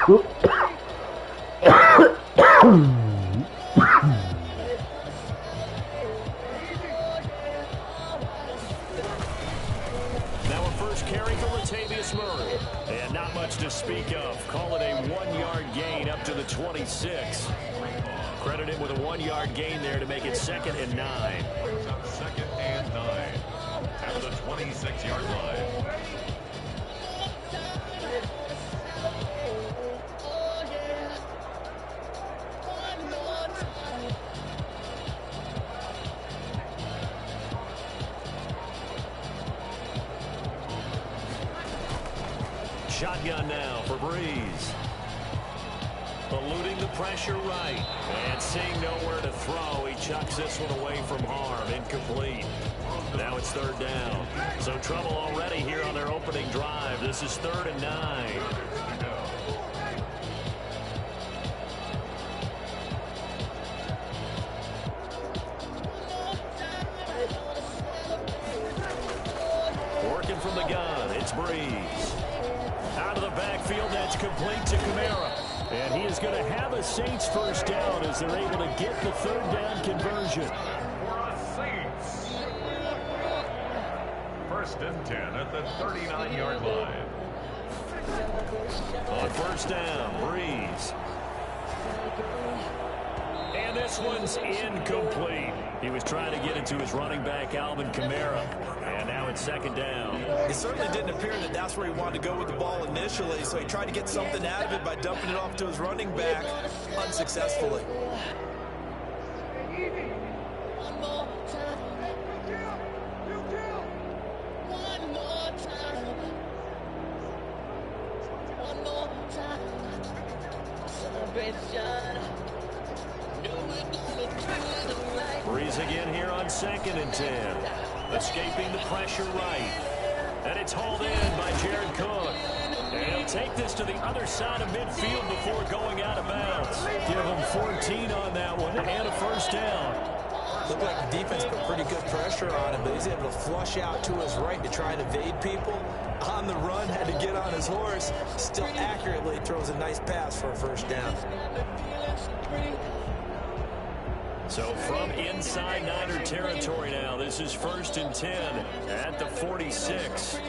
Now a first carry for Latavius Murray. And not much to speak of. Call it a 1-yard gain up to the 26. Credit him with a 1-yard gain there to make it 2nd and 9. Second and 9 at the 26-yard line. Shotgun now for Breeze. Eluding the pressure right. And seeing nowhere to throw, he chucks this one away from harm. Incomplete. Now it's 3rd down. So trouble already here on their opening drive. This is 3rd and 9. Working from the gun, it's Breeze. Out of the backfield, that's complete to Kamara. And he is going to have a Saints first down as they're able to get the 3rd down conversion. For a Saints. 1st and 10 at the 39-yard line. On 1st down, Breeze. And this one's incomplete. He was trying to get it to his running back, Alvin Kamara. And now it's 2nd down. It certainly didn't appear that that's where he wanted to go with the ball initially, so he tried to get something out of it by dumping it off to his running back unsuccessfully. Breeze again here on 2nd and 10. Escaping the pressure right. And it's hauled in by Jared Cook. And he'll take this to the other side of midfield before going out of bounds. Give him 14 on that one and a 1st down. Looked like the defense put pretty good pressure on him, but he's able to flush out to his right to try and evade people. On the run, had to get on his horse. Still accurately throws a nice pass for a 1st down. So from inside Niner territory now, this is 1st and 10 at the 46.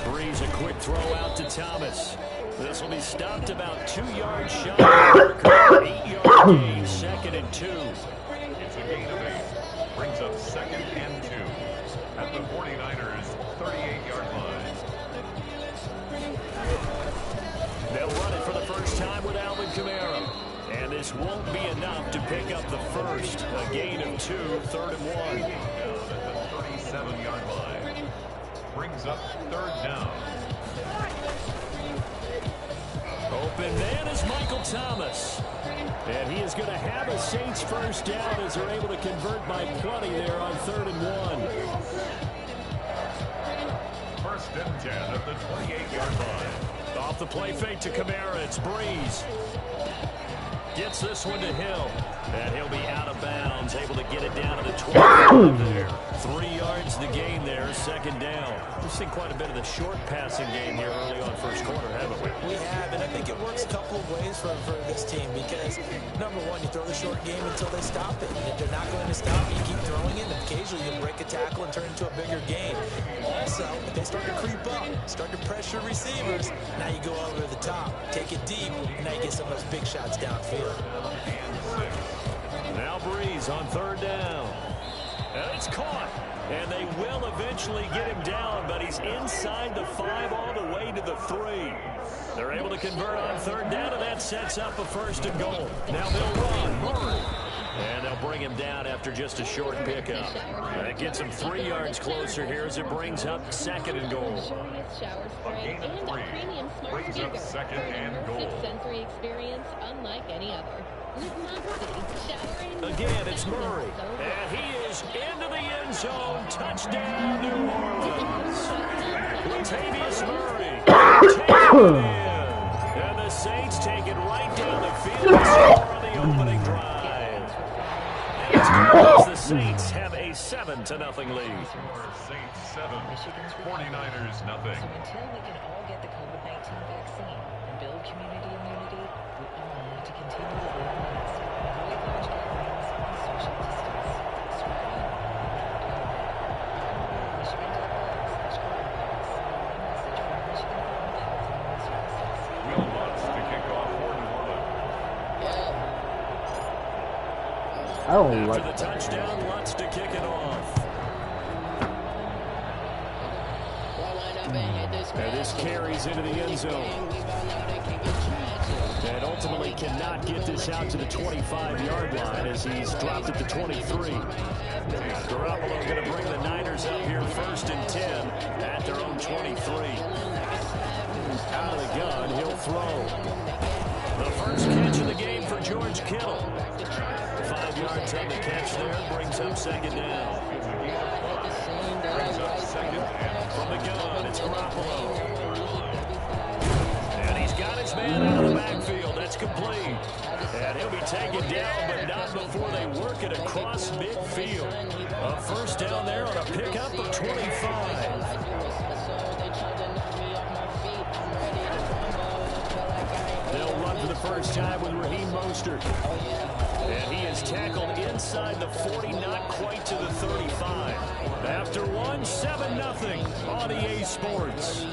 Breeze a quick throw out to Thomas. This will be stopped about 2 yards shy. 8-yard gain, 2nd and 2. It's a gain of 8. Brings up 2nd and 2 at the 49ers 38-yard line. They'll run it for the first time with Alvin Kamara. And this won't be enough to pick up the first. A gain of 2, 3rd and 1. Down at the 37-yard line. Brings up 3rd down. Open man is Michael Thomas. And he is going to have a Saints first down as they're able to convert by plenty there on 3rd and 1. 1st and 10 at the 28-yard line. Off the play fake to Kamara, it's Breeze. Gets this one to Hill. And he'll be out of bounds, able to get it down to the 12 there. 3 yards the gain there, 2nd down. We've seen quite a bit of the short passing game here early on 1st quarter, haven't we? We have, and I think it works a couple of ways for this team because, number one, you throw the short game until they stop it. And if they're not going to stop it, you keep throwing it, and occasionally you'll break a tackle and turn into a bigger game. Also, if they start to creep up, start to pressure receivers, now you go over the top, take it deep, and now you get some of those big shots downfield. Now Breeze on 3rd down. And it's caught. And they will eventually get him down, but he's inside the 5 all the way to the 3. They're able to convert on 3rd down, and that sets up a 1st and goal. Now they'll run. Murray. And they'll bring him down after just a short pickup. That gets him 3 yards closer here as it brings up 2nd and goal. A gain of 3 brings up 2nd and goal. Sensory experience unlike any other. Again, it's Murray. And he is into the end zone. Touchdown, New Orleans. Latavius Murray takes it in. And the Saints take it right down the field and score on the opening drive. And it's going to lose the Saints have a 7-0 lead. Saints 7, 49ers nothing. So until we can all get the COVID-19 vaccine and build community immunity, we all need to continue to wear masks, avoid large gatherings, and social distance. Spread out. Michigan.gov/coronavirus. A message from the Michigan Department of Health and Human Services. Will Lutz to kick off for New Orleans. I don't After like the that. touchdown, Lutz to kick it off. And this carries into the end zone. And ultimately cannot get this out to the 25-yard line as he's dropped at the 23. Garoppolo going to bring the Niners up here 1st and 10 at their own 23. Out of the gun, he'll throw. The first catch of the game for George Kittle. 5 yards on the catch there, brings up 2nd down. Brings up 2nd and From the gun, it's Garoppolo. And he's got his man out of the backfield. That's complete. And he'll be taken down, but not before they work it across midfield. A 1st down there on a pickup of 25. They'll run for the first time with Raheem Mostert. And he is tackled inside the 40, not quite to the 35. After one, 7-0 on EA Sports.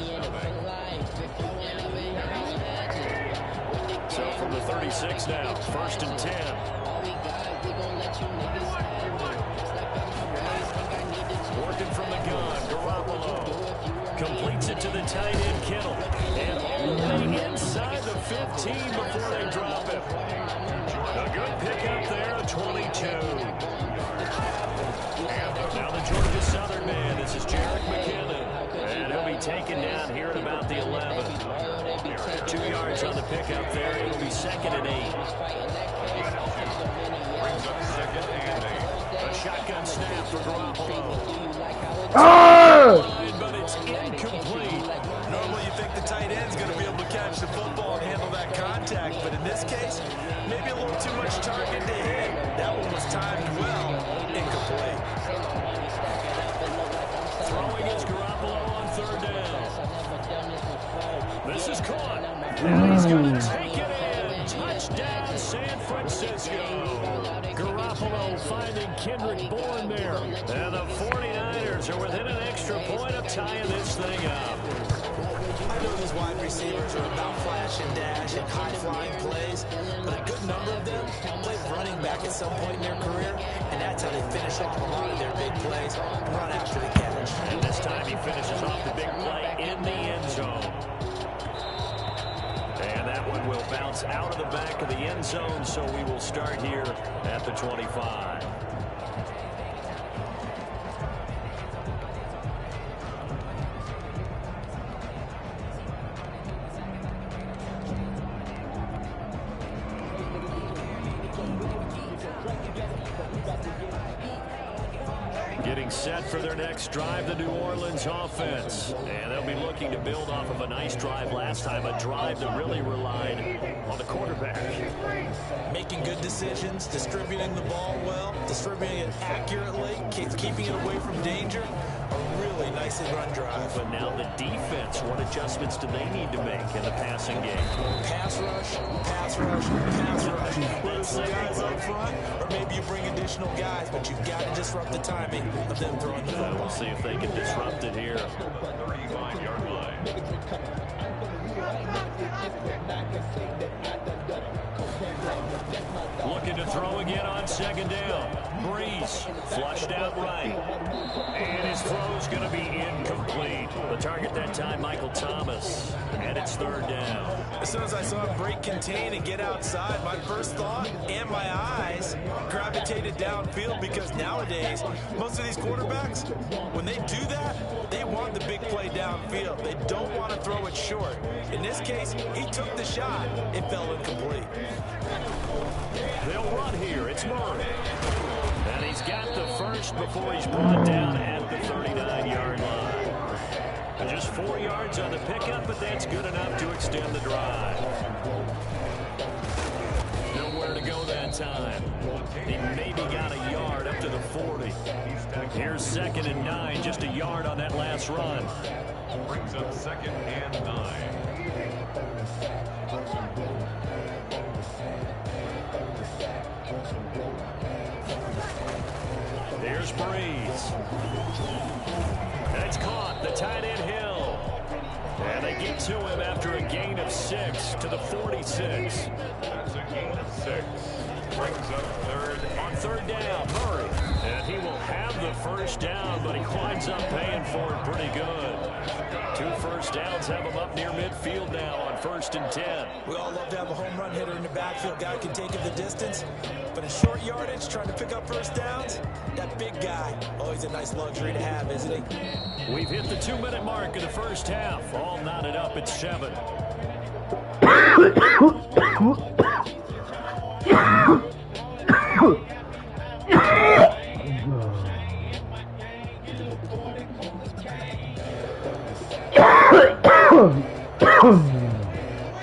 So from the 36 now, 1st and 10. Working from the gun, Garoppolo completes it to the tight end, Kittle. And all the way inside the 15 before they drop him. A good pickup there, a 22. Now the Georgia Southern man, this is Jerick McKinnon. And he'll be taken down here at about the 11. 2 yards on the pickup there. It'll be 2nd and 8. brings up 2nd and 8. A shotgun snap for Garoppolo. But it's incomplete. Normally you think the tight end's going to be able to catch the football and handle that contact, but in this case, maybe a little too much target to hit. That one was timed well. Incomplete. Throwing is Garoppolo on 3rd down. This is caught. And he's going to take it in. Touchdown, San Francisco. Garoppolo finding Kendrick Bourne there. And the 49ers are within an extra point of tying this thing up. I know these wide receivers are about flash and dash and high-flying plays, but a good number of them played running back at some point in their career, and that's how they finish off a lot of their big plays, run after the catch. And this time he finishes off the big play in the end zone. And that one will bounce out of the back of the end zone, so we will start here at the 25. Getting set for their next drive, the New Orleans offense. And they'll be looking to build off of a nice drive last time, a drive that really relied on the quarterback. Making good decisions, distributing the ball well, distributing it accurately, keeping it away from danger. A really nicely run drive. But now the defense, what adjustments do they need to make in the passing game? Pass rush, pass rush, pass rush. Whether some guys up front, or maybe you bring additional guys, but you've got to disrupt the timing of them throwing the football. We'll see if they can disrupt it here. 35-yard line. Looking to throw again on 2nd down. Breeze flushed out right. And his throw's going to be incomplete. The target that time, Michael Thomas. And it's 3rd down. As soon as I saw him break contain and get outside, my first thought and my eyes gravitated downfield, because nowadays, most of these quarterbacks, when they do that, they want the big play downfield. They don't want to throw it short. In this case, he took the shot. It fell incomplete. They'll run here. It's Murray. And he's got the first before he's brought down at the 39-yard line. Just 4 yards on the pickup, but that's good enough to extend the drive. Nowhere to go that time. He maybe got a yard up to the 40. Here's 2nd and 9, just a yard on that last run. Brings up 2nd and 9. Here's Breeze. It's caught. The tight end Hill. And they get to him after a gain of 6 to the 46. That's a gain of 6. Brings up 3rd. On 3rd down, Murray. And he will have the first down, but he winds up paying for it pretty good. 2 first downs have him up near midfield now on 1st and 10. We all love to have a home run hitter in the backfield. Guy can take it the distance. But in short yardage, trying to pick up first downs, that big guy, always a nice luxury to have, isn't he? We've hit the 2-minute mark of the first half. All knotted up at 7.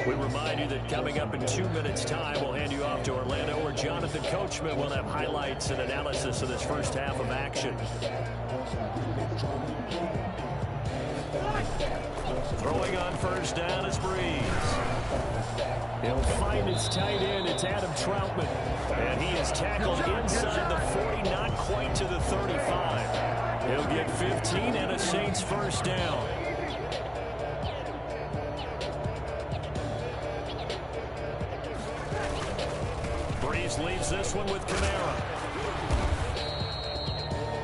We remind you that coming up in 2 minutes' time, we'll hand you off to Orlando, where Jonathan Coachman will have highlights and analysis of this first half of action. Throwing on first down is Breeze. He'll find his tight end. It's Adam Troutman. And he is tackled inside the 40, not quite to the 35. He'll get 15 and a Saints first down. Breeze leaves this one with Kamara.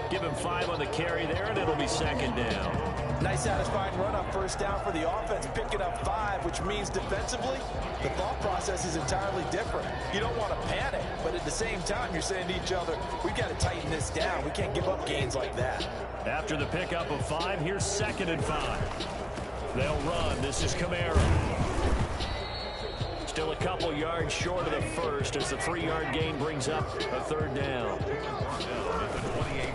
Give him 5 on the carry there, and it'll be 2nd down. Nice satisfying run on first down for the offense, picking up 5, which means defensively, the thought process is entirely different. You don't want to panic, but at the same time, you're saying to each other, we've got to tighten this down. We can't give up gains like that. After the pickup of 5, here's 2nd and 5. They'll run. This is Kamara. Still a couple yards short of the first as the 3-yard gain brings up a 3rd down.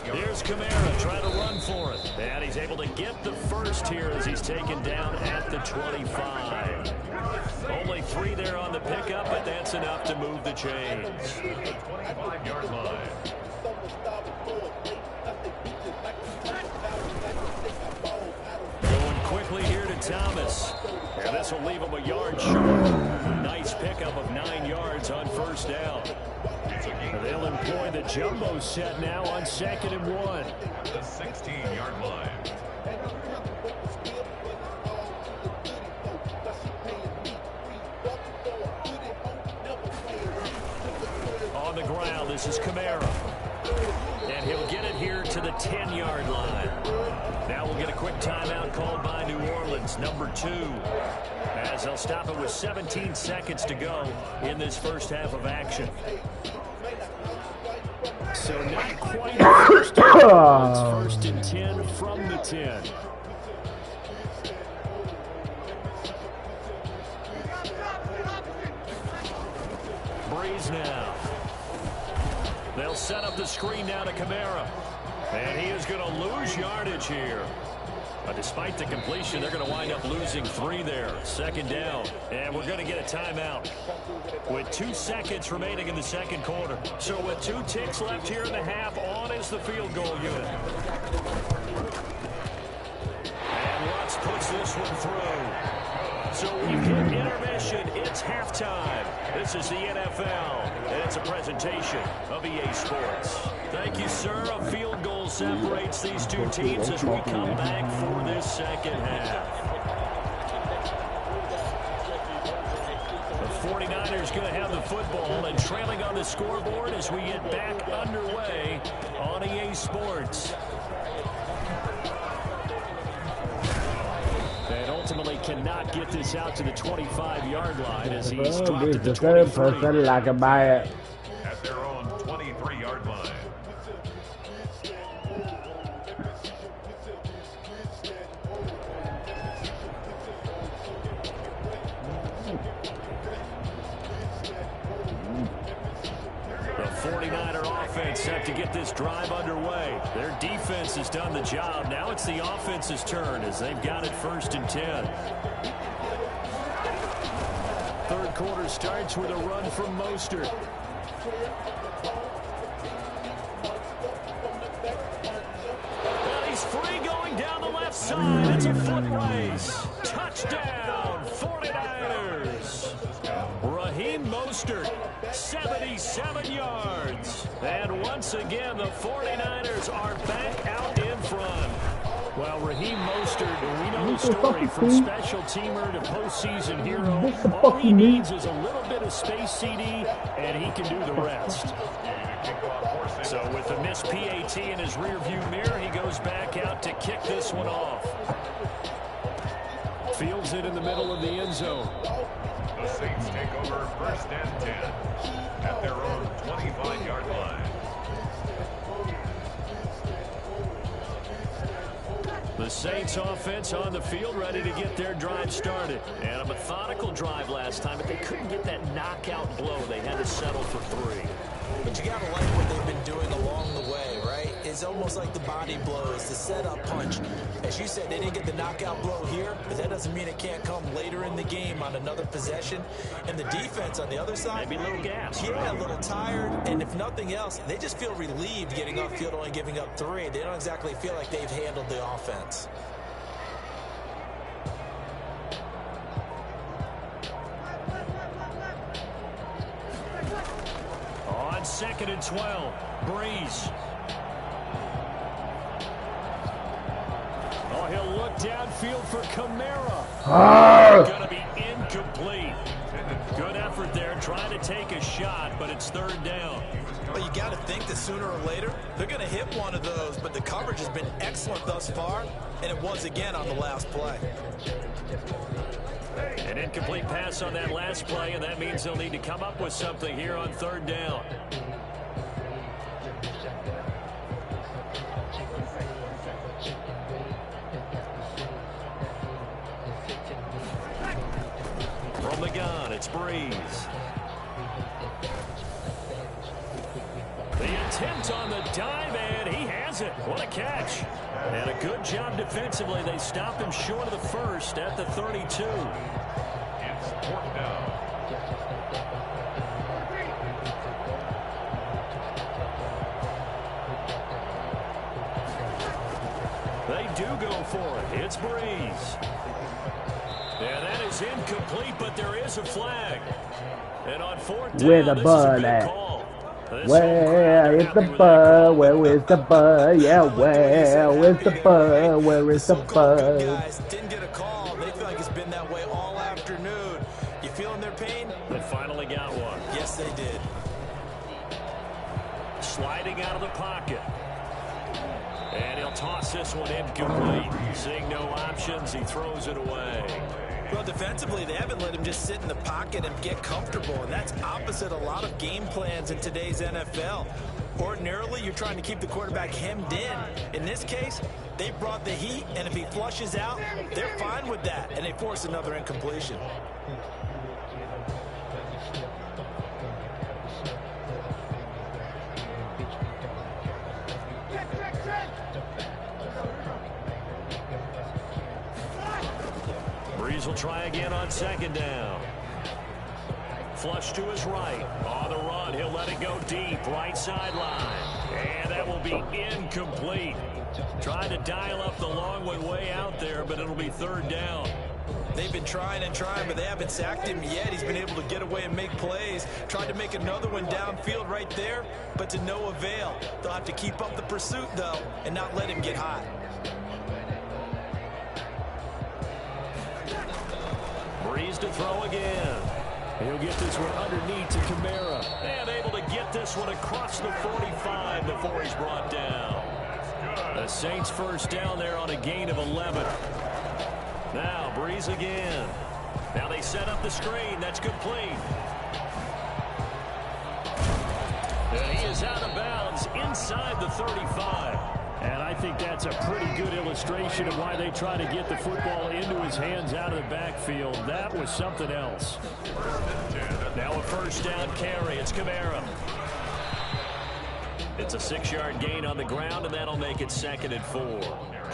Here's Kamara trying to run for it. And he's able to get the first here as he's taken down at the 25. Only 3 there on the pickup, but that's enough to move the chains. 25-yard line. Going quickly here to Thomas. And this will leave him a yard short. Nice pickup of 9 yards on first down. They'll employ the jumbo set now on 2nd and 1. The 16-yard line. On the ground, this is Kamara. And he'll get it here to the 10-yard line. Now we'll get a quick timeout called by New Orleans, number 2. As they'll stop it with 17 seconds to go in this first half of action. So not quite first and 10. It's 1st and 10 from the 10. Breeze now. They'll set up the screen now to Kamara. And he is going to lose yardage here. But despite the completion, they're going to wind up losing 3 there. 2nd down. And we're going to get a timeout with 2 seconds remaining in the 2nd quarter. So with 2 ticks left here in the half, on is the field goal unit. And Lutz puts this one through. So we've hit intermission. It's halftime. This is the NFL, and it's a presentation of EA Sports. Thank you, sir. A field goal separates these 2 teams as we come back for this 2nd half. The 49ers going to have the football and trailing on the scoreboard as we get back underway on EA Sports. And ultimately cannot get this out to the 25-yard line as he's dropped at the 23. At their own 23-yard line. The 49er offense set to get this drive underway. Their defense has done the job. Now it's the offense's turn as they've got it 1st and 10. 3rd quarter starts with a run from Mostert. inside. It's a foot race. Touchdown, 49ers. Raheem Mostert, 77 yards. And once again, the 49ers are back out in front. Well, Raheem Mostert, we know the story from special teamer to postseason hero. All he needs is a little bit of space, CD, and he can do the rest. So with a missed PAT in his rearview mirror, he goes back out to kick this one off. Fields it in the middle of the end zone. The Saints take over 1st and 10 at their own 25-yard line. The Saints offense on the field, ready to get their drive started. And a methodical drive last time, but they couldn't get that knockout blow. They had to settle for 3. But you got to like what they've been doing along the way, right? It's almost like the body blows, the setup punch. As you said, they didn't get the knockout blow here, but that doesn't mean it can't come later in the game on another possession. And the defense on the other side, maybe a little gas. Yeah, a little tired. And if nothing else, they just feel relieved getting upfield, only giving up 3. They don't exactly feel like they've handled the offense. On 2nd and 12, Breeze. Oh, he'll look downfield for Kamara. Going to be incomplete. Good effort there, trying to take a shot, but it's 3rd down. Well, you got to think that sooner or later, they're going to hit one of those, but the coverage has been excellent thus far, and it was again on the last play. An incomplete pass on that last play, and that means they'll need to come up with something here on 3rd down. From the gun, it's Breeze. The attempt on the dive, and he has it. What a catch. And a good job defensively. They stopped him short of the first at the 32. It's 4th down. They do go for it. It's Breeze. Yeah, that is incomplete, but there is a flag. And on 4th down, where the bud at? Where is the bud? Where is the bud? Yeah, where is the bud? Where is the bud? Guys didn't get a call. They feel like it's been that way all afternoon. You feeling their pain? They finally got one. Yes, they did. Sliding out of the pocket. And he'll toss this one incomplete. Seeing no options, he throws it away. Well, defensively, they haven't let him just sit in the pocket and get comfortable, and that's opposite a lot of game plans in today's NFL. Ordinarily, you're trying to keep the quarterback hemmed in. In this case, they brought the heat, and if he flushes out, they're fine with that, and they force another incompletion. Breeze will try again on 2nd down. Flush to his right. On the run, he'll let it go deep. Right sideline. And that will be incomplete. Trying to dial up the long one way out there, but it'll be 3rd down. They've been trying and trying, but they haven't sacked him yet. He's been able to get away and make plays. Tried to make another one downfield right there, but to no avail. They'll have to keep up the pursuit, though, and not let him get hot. Breeze to throw again. He'll get this one underneath to Kamara. And able to get this one across the 45 before he's brought down. The Saints 1st down there on a gain of 11. Now Breeze again. Now they set up the screen. That's complete. And he is out of bounds inside the 35. And I think that's a pretty good illustration of why they try to get the football into his hands out of the backfield. That was something else. Now a 1st down carry. It's Kamara. It's a 6-yard gain on the ground, and that'll make it 2nd and 4.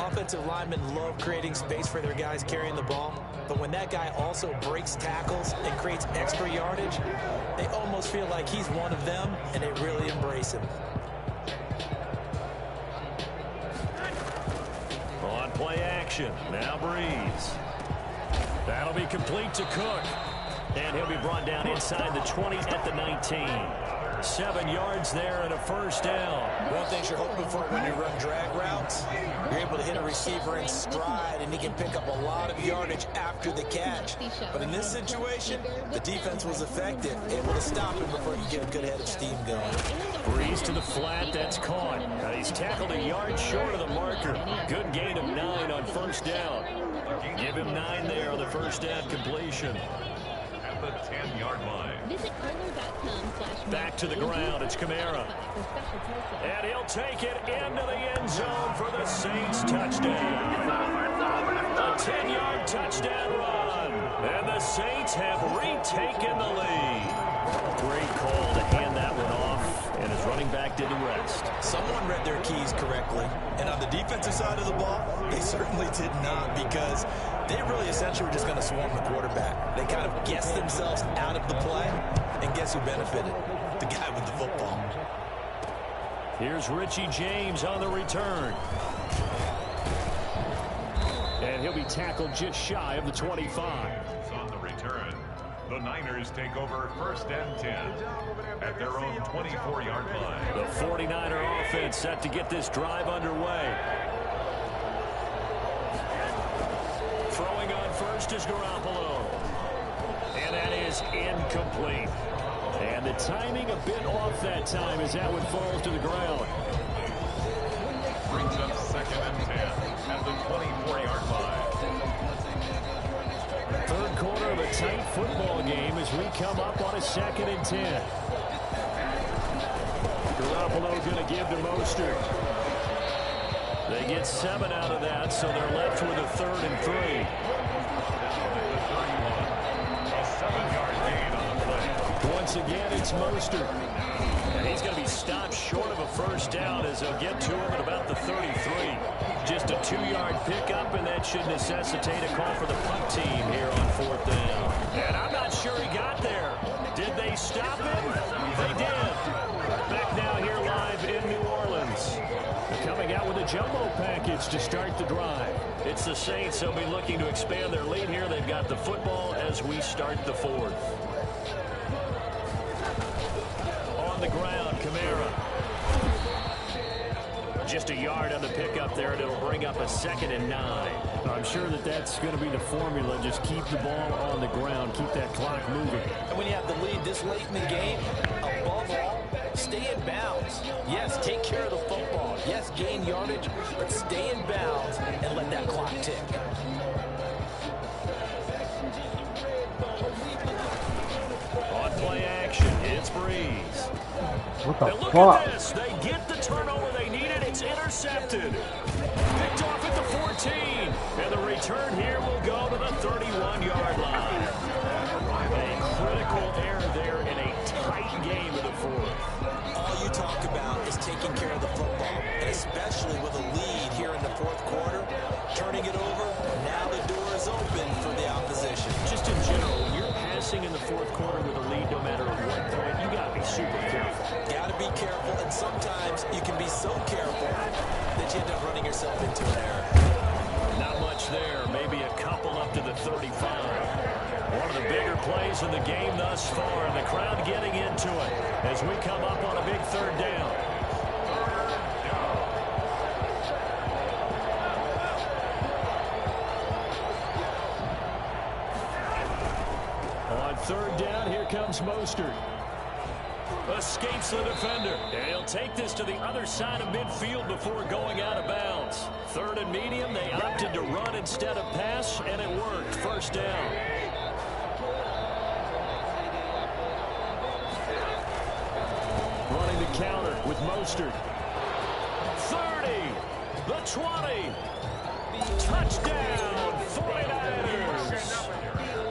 Offensive linemen love creating space for their guys carrying the ball, but when that guy also breaks tackles and creates extra yardage, they almost feel like he's one of them, and they really embrace him. On Play action. Now Breeze. That'll be complete to Cook. And he'll be brought down inside the 20 at the 19. 7 yards there and a first down. One thing you're hoping for when you run drag routes, you're able to hit a receiver in stride, and he can pick up a lot of yardage after the catch. But in this situation, the defense was effective, able to stop him before you get a good head of steam going. Breeze to the flat. That's caught. He's tackled a yard short of the marker. Good gain of 9 on first down. Give him 9 there on the first down completion. At the 10-yard line. Back to the ground. It's Kamara. And he'll take it into the end zone for the Saints touchdown. A 10-yard touchdown run. And the Saints have retaken the lead. Great call to hand that one off. And his running back did the rest. Someone read their keys correctly. And on the defensive side of the ball, they certainly did not, because they really essentially were just going to swarm the quarterback. They kind of guessed themselves out of the play. And guess who benefited? The guy with the football. Here's Richie James on the return. And he'll be tackled just shy of the 25. On the return, the Niners take over first and 10 at their own 24-yard line. The 49er offense set to get this drive underway. Throwing on first is Garoppolo. And that is incomplete. And the timing a bit off that time as that one falls to the ground. Brings up second and 10 at the 24-yard line. Third quarter of a tight football game as we come up on a 2nd and 10. Garoppolo going to give to Mostert. They get 7 out of that, so they're left with a 3rd and 3. A 7-yard gain on the play. Once again, it's Mostert. And he's going to be stopped short of a first down as they'll get to him at about the 33. Just a 2-yard pickup, and that should necessitate a call for the punt team here on 4th down. And I'm not sure he got there. Did they stop him? They did. Back now here live in New Orleans. They're coming out with a jumbo package to start the drive. It's the Saints. They'll be looking to expand their lead here. They've got the football as we start the 4th. On the ground, Kamara. Just a yard on the pickup there, and it'll bring up a 2nd and 9. I'm sure that that's going to be the formula. Just keep the ball on the ground. Keep that clock moving. And when you have the lead this late in the game, above all, stay in bounds. Yes, take care of the football. Yes, gain yardage, but stay in bounds and let that clock tick. On play action, it's Breeze. What the And look fuck? at this. They get the turnover they needed. It's intercepted. Picked off at the 14. And the return here will go to the 31-yard line. A critical error there in a tight game of the 4th. All you talk about is taking care of the football, and especially with a lead here in the 4th quarter, turning it over, now the door is open for the opposition. Just in general, when you're passing in the 4th quarter with a lead, no matter what point, you got to be super careful. Got to be careful, and sometimes you can be so careful that you end up running yourself into an error. Not much there, maybe a couple up to the 35. One of the bigger plays in the game thus far, and the crowd getting into it as we come up on a big 3rd down. On 3rd down, here comes Mostert. Escapes the defender. And he'll take this to the other side of midfield before going out of bounds. 3rd and medium, they opted to run instead of pass, and it worked. First down. Running the counter with Mostert. 30, the 20. Touchdown, 49ers.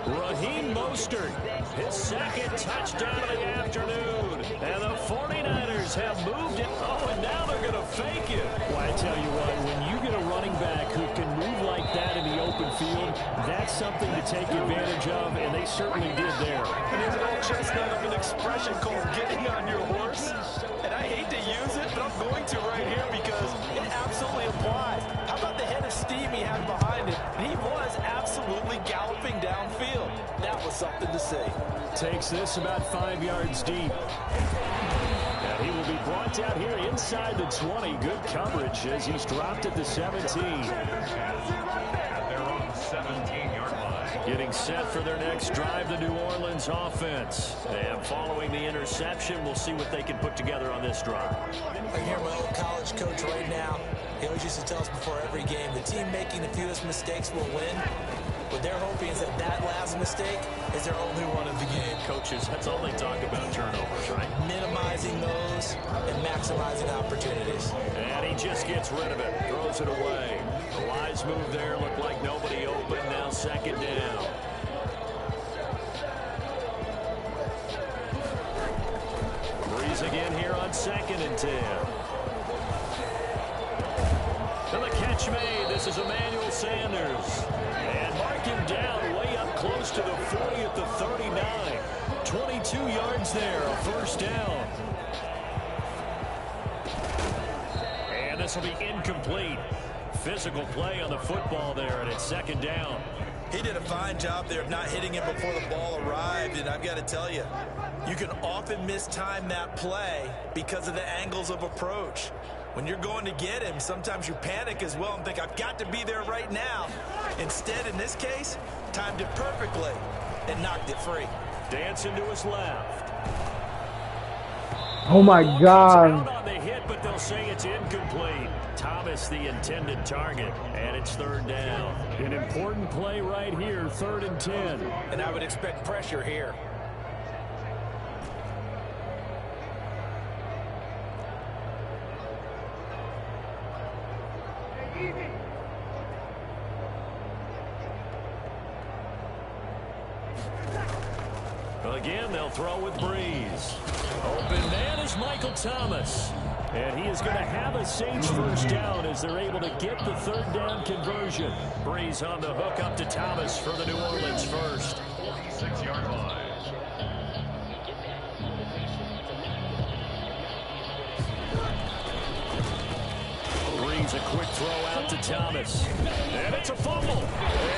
Raheem Mostert, his 2nd touchdown of the afternoon. And the 49ers have moved it. Oh, and now they're going to fake it. Well, I tell you what, when you get a running back who can move like that in the open field, that's something to take advantage of, and they certainly did there. And there's an old chestnut of an expression called getting on your horse. And I hate to use it, but I'm going to right here because it absolutely applies. How about the head of steam? steam he had behind him. He was absolutely galloping downfield. That was something to see. Takes this about 5 yards deep. And he will be brought down here inside the 20. Good coverage as he's dropped at the 17. At their own 17-yard line. Getting set for their next drive, the New Orleans offense. And following the interception, we'll see what they can put together on this drive. I hear my old college coach right now. He always used to tell us before every game, the team making the fewest mistakes will win. What they're hoping is that last mistake is their only one of the game. Coaches, that's all they talk about, turnovers, right? Minimizing those and maximizing opportunities. And he just gets rid of it, throws it away. The wise move there, looked like nobody open, now second down. Breeze again here on 2nd and 10. And the catch made. This is Emmanuel Sanders. And mark him down way up close to the 40 at the 39. 22 yards there, a first down. And this will be incomplete. Physical play on the football there, and it's second down. He did a fine job there of not hitting him before the ball arrived, and I've got to tell you, you can often mistime that play because of the angles of approach. When you're going to get him, sometimes you panic as well and think, I've got to be there right now. Instead, in this case, timed it perfectly and knocked it free. Dancing to his left. Oh my God. Out on the hit, but they'll say it's incomplete. Thomas the intended target, and it's third down. An important play right here, 3rd and 10. And I would expect pressure here. Again, they'll throw with Breeze. Open man is Michael Thomas. And he is going to have a Saints first down as they're able to get the 3rd down conversion. Breeze on the hook up to Thomas for the New Orleans first. 46-yard line. Breeze a quick throw out to Thomas. And it's a fumble.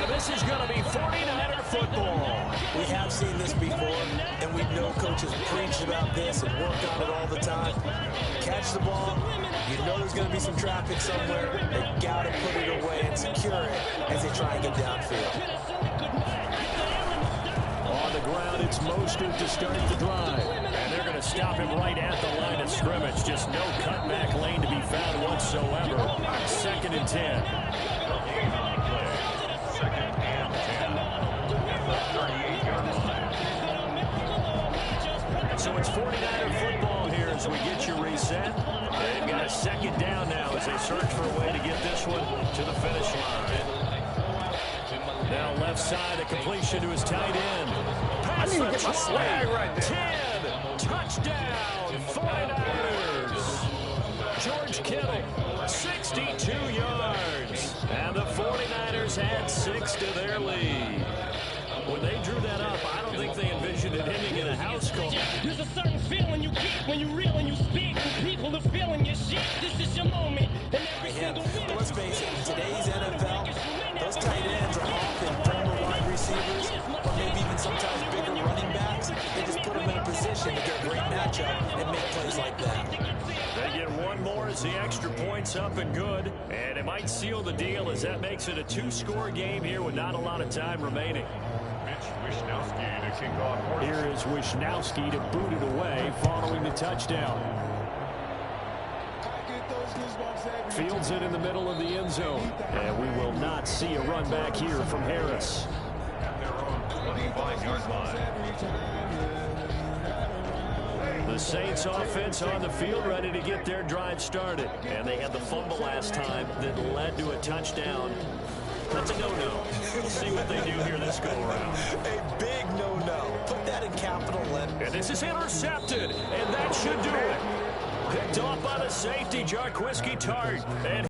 And this is going to be 49er football. We have seen this before, and we know coaches preach about this and work on it all the time. Catch the ball, you know there's going to be some traffic somewhere. They got to put it away and secure it as they try and get downfield. On the ground, it's Mostert to start the drive. And they're going to stop him right at the line of scrimmage. Just no cutback lane to be found whatsoever. 2nd and 10. So it's 49er football here as we get you reset. They've got a second down now as they search for a way to get this one to the finish line. Now left side, a completion to his tight end. Pass the 20, right 10, touchdown, 49ers. George Kittle, 62 yards. And the 49ers add 6 to their lead. When they drew that up, I don't think they envisioned it ending in a house call. There's a certain feeling you get when you reel and you speak. People are feeling your shit. This is your moment. And every single minute. Let's face it, in today's NFL, those tight ends are often former wide receivers or maybe even sometimes bigger running backs. They just put them in a position to get a great matchup and make plays like that. They get one more as the extra point's up and good. And it might seal the deal as that makes it a 2-score game here with not a lot of time remaining. Wishnowski to kick off. Here is Wishnowski to boot it away following the touchdown. Fields it in the middle of the end zone. And we will not see a run back here from Harris. At their own 25-yard line. The Saints offense on the field ready to get their drive started. And they had the fumble last time that led to a touchdown. That's a no-no. We'll see what they do here this go-around. A big no-no. Put that in capital letters. And this is intercepted, and that should do it. Picked off by the safety, Jarquiski Tart. And